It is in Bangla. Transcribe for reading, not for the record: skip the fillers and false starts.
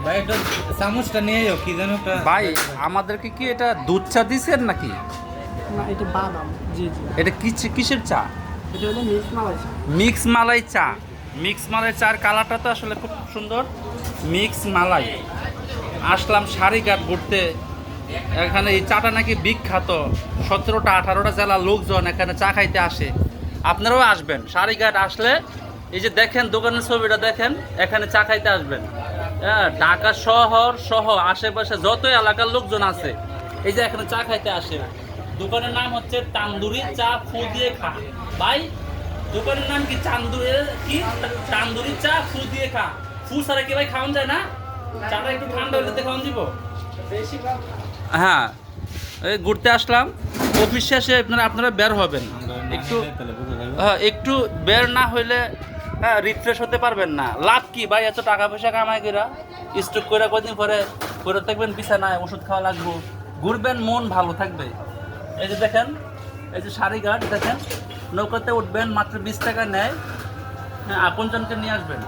ভাই একটু চামচটা নিয়ে যাও, কি যেন একটা ভাই আমাদেরকে কি এটা দুধ চা দিছেন নাকি? না এটা বাদাম। জি জি। এটা কিসের চা? এটা হলো মিক্স মালাই চা। মিক্স মালাই চা। মিক্স মালাই চার কালারটা তো আসলে খুব সুন্দর। মিক্স মালাই। আসলাম সারিঘাট ঘুরতে, এখানে এই চাটা নাকি বিখ্যাত। 17টা 18টা জেলার লোকজন এখানে চা খাইতে আসে। আপনারাও আসবেন সারিঘাট আসলে, এই যে দেখেন দোকানের ছবিটা দেখেন, এখানে চা খাইতে আসবেন। হ্যাঁ, ঢাকা শহর সহ আশেপাশে যত এলাকার লোকজন আছে এই যে এখানে চা খাইতে আসে। দোকানের নাম হচ্ছে তান্দুরি চা ফু দিয়ে খা। ভাই দোকানের নাম কি? তান্দুরি চা ফু দিয়ে খা। ফু ছাড়া কি ভাই খাওয়ান যায় না? চাটা একটু ঠান্ডা হলে খাওয়ান দিব। হ্যাঁ, এই ঘুরতে আসলাম, অফিস শেষে আপনারা বের হবেন একটু। হ্যাঁ, একটু বের না হইলে হ্যাঁ রিফ্রেশ হতে পারবেন না। লাভ কি ভাই এত টাকা পয়সা কামাই কইরা স্টক করে কদিন পরে পরে থাকবেন বিছানায়, ওষুধ খাওয়া লাগবে। ঘুরবেন, মন ভালো থাকবে। এই যে দেখেন, এই যে সারিঘাট দেখেন, নৌকাতে উঠবেন মাত্র 20 টাকা নেয়। হ্যাঁ, আপনজনকে নিয়ে আসবেন।